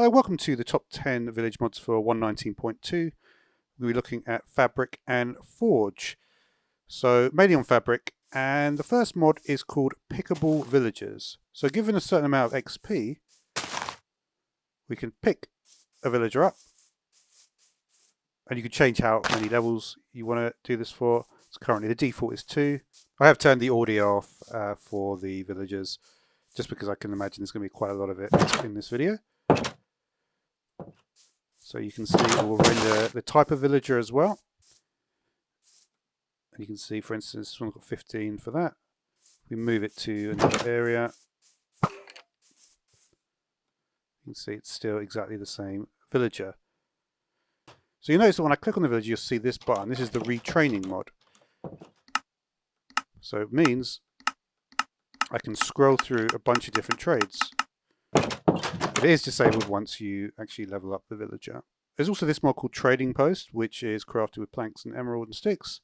Hello, welcome to the top 10 village mods for 1.19.2. We'll be looking at Fabric and Forge. So mainly on Fabric, and the first mod is called Pickable Villagers. So given a certain amount of XP, we can pick a villager up, and you can change how many levels you want to do this for. So currently the default is 2. I have turned the audio off for the villagers, just because I can imagine there's going to be quite a lot of it in this video. So you can see it will render the type of villager as well. And you can see, for instance, this one's got 15 for that. We move it to another area. You can see it's still exactly the same villager. So you notice that when I click on the villager, you'll see this button. This is the retraining mod. So it means I can scroll through a bunch of different trades. It is disabled once you actually level up the villager. There's also this mod called Trading Post, which is crafted with planks and emerald and sticks,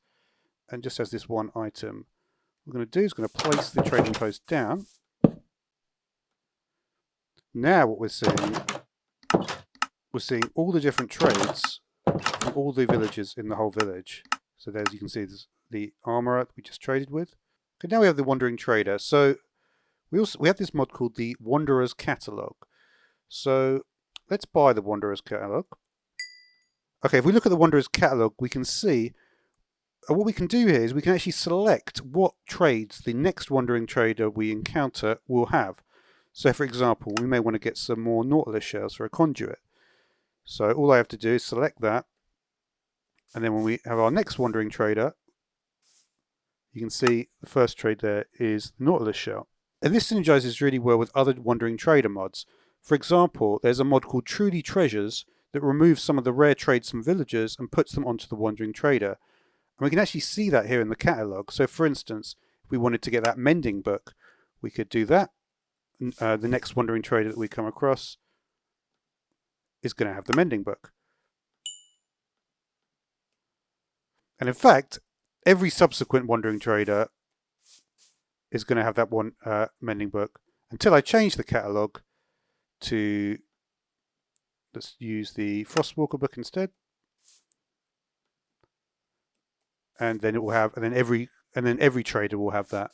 and just has this one item. What we're going to do is going to place the trading post down. Now what we're seeing all the different trades from all the villagers in the whole village. So there, as you can see, there's the armorer that we just traded with. Okay, now we have the wandering trader. So we have this mod called the Wanderer's Catalogue. So let's buy the Wanderer's Catalogue. Okay, if we look at the Wanderer's Catalogue, we can see what we can do here is we can actually select what trades the next wandering trader we encounter will have. So for example, we may want to get some more Nautilus shells for a conduit. So all I have to do is select that, and then when we have our next wandering trader, you can see the first trade there is the Nautilus shell. And this synergizes really well with other wandering trader mods. For example, there's a mod called Truly Treasures that removes some of the rare trades from villagers and puts them onto the wandering trader. And we can actually see that here in the catalogue. So for instance, if we wanted to get that mending book, we could do that. The next wandering trader that we come across is going to have the mending book. And in fact, every subsequent wandering trader is going to have that one mending book until I change the catalogue to, let's use the Frostwalker book instead. And then it will have, and then every trader will have that.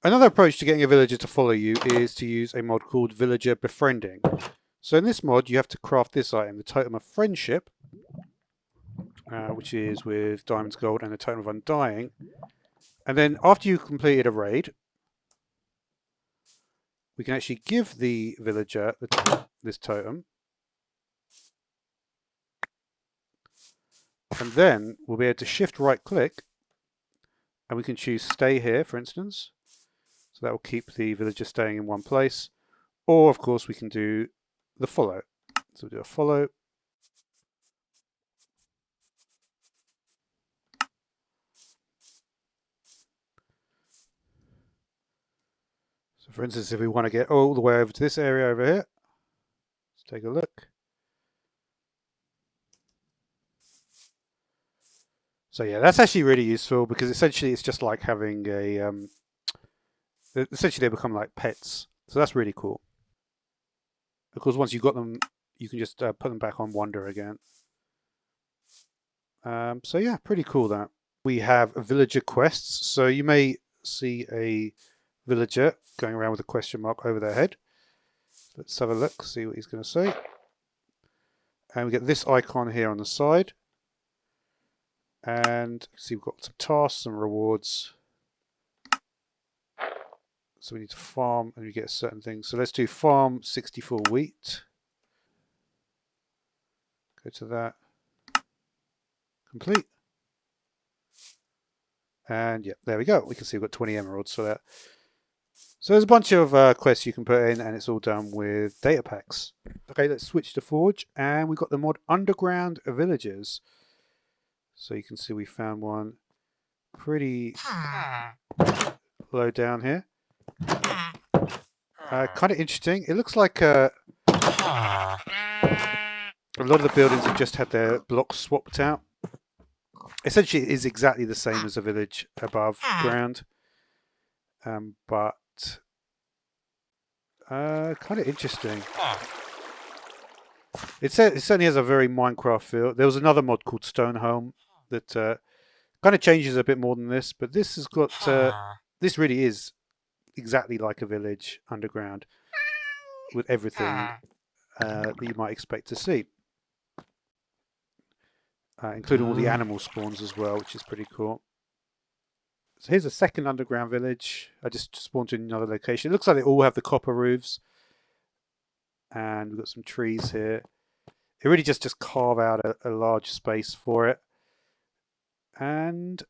Another approach to getting a villager to follow you is to use a mod called Villager Befriending. So in this mod, you have to craft this item, the Totem of Friendship, which is with Diamonds, Gold, and the Totem of Undying. And then after you've completed a raid, we can actually give the villager this totem. And then we'll be able to shift right click, and we can choose stay here, for instance. So that will keep the villager staying in one place. Or of course we can do the follow. So we'll do a follow. So for instance, if we want to get all the way over to this area over here, let's take a look. So yeah, that's actually really useful because essentially it's just like having a, essentially they become like pets. So that's really cool. Of course, once you've got them, you can just put them back on Wander again. So yeah, pretty cool that. We have villager quests. So you may see a villager going around with a question mark over their head. Let's have a look, see what he's going to say. And we get this icon here on the side. And see, we've got some tasks and rewards. So we need to farm and we get certain things. So let's do farm 64 wheat. Go to that. Complete. And yeah, there we go. We can see we've got 20 emeralds for that. So there's a bunch of quests you can put in, and it's all done with data packs. Okay, let's switch to Forge, and we've got the mod Underground Villagers. So you can see we found one pretty low down here. Kind of interesting. It looks like a lot of the buildings have just had their blocks swapped out. Essentially, it is exactly the same as a village above ground, but kind of interesting. It certainly has a very Minecraft feel. There was another mod called Stonehome that kind of changes a bit more than this, but this has got this really is exactly like a village underground with everything that you might expect to see, including all the animal spawns as well, which is pretty cool. So here's a second underground village. I just spawned in another location. It looks like they all have the copper roofs, and we've got some trees here. It really just carve out a large space for it, and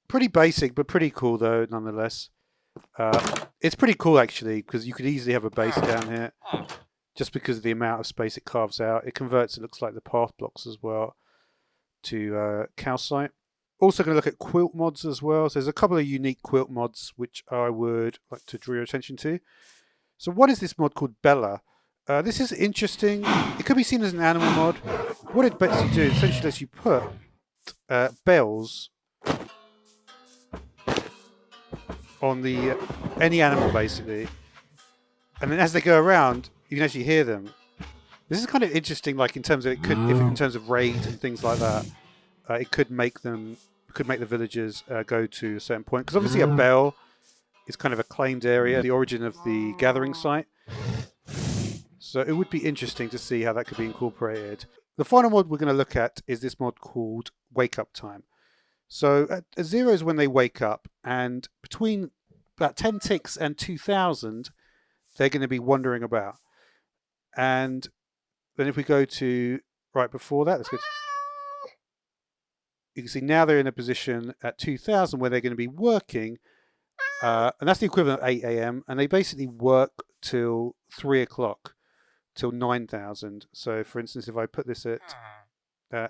pretty basic, but pretty cool though nonetheless. It's pretty cool actually, because you could easily have a base down here, just because of the amount of space it carves out. It converts, it looks like, the path blocks as well to calcite. Also going to look at quilt mods as well. So there's a couple of unique quilt mods which I would like to draw your attention to. So what is this mod called Bella? This is interesting. It could be seen as an animal mod. What it basically do is essentially lets you put bells on the any animal basically, and then as they go around, you can actually hear them. This is kind of interesting, like in terms of in terms of raid and things like that. It could make the villagers go to a certain point, because obviously a bell is kind of a claimed area, the origin of the gathering site. So it would be interesting to see how that could be incorporated. The final mod we're going to look at is this mod called WakeUpTime. So at 0 is when they wake up, and between about 10 ticks and 2000, they're going to be wandering about. And then if we go to right before that, let's go to, you can see now they're in a position at 2000 where they're going to be working, and that's the equivalent of 8 a.m. and they basically work till 3 o'clock, till 9000. So for instance, if I put this at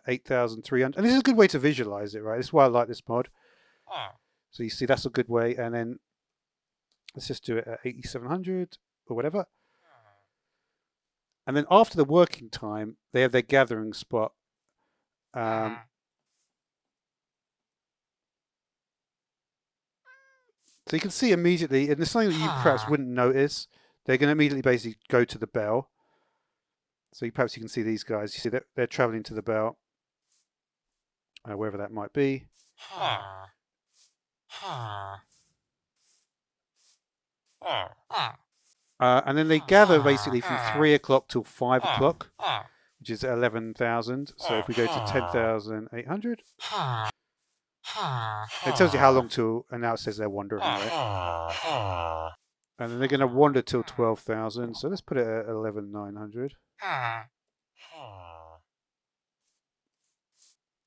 8,300, and this is a good way to visualize it, right? This is why I like this mod. So you see that's a good way, and then let's just do it at 8,700 or whatever. And then after the working time, they have their gathering spot. So you can see immediately, and there's something that you perhaps wouldn't notice. They're going to immediately basically go to the bell. So perhaps you can see these guys. You see they're traveling to the bell, wherever that might be. And then they gather basically from 3 o'clock till 5 o'clock, which is 11,000. So if we go to 10,800, it tells you how long till, and now it says they're wandering, right? And then they're going to wander till 12,000. So let's put it at 11,900.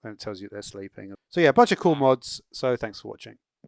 And it tells you they're sleeping. So yeah, a bunch of cool mods. So thanks for watching.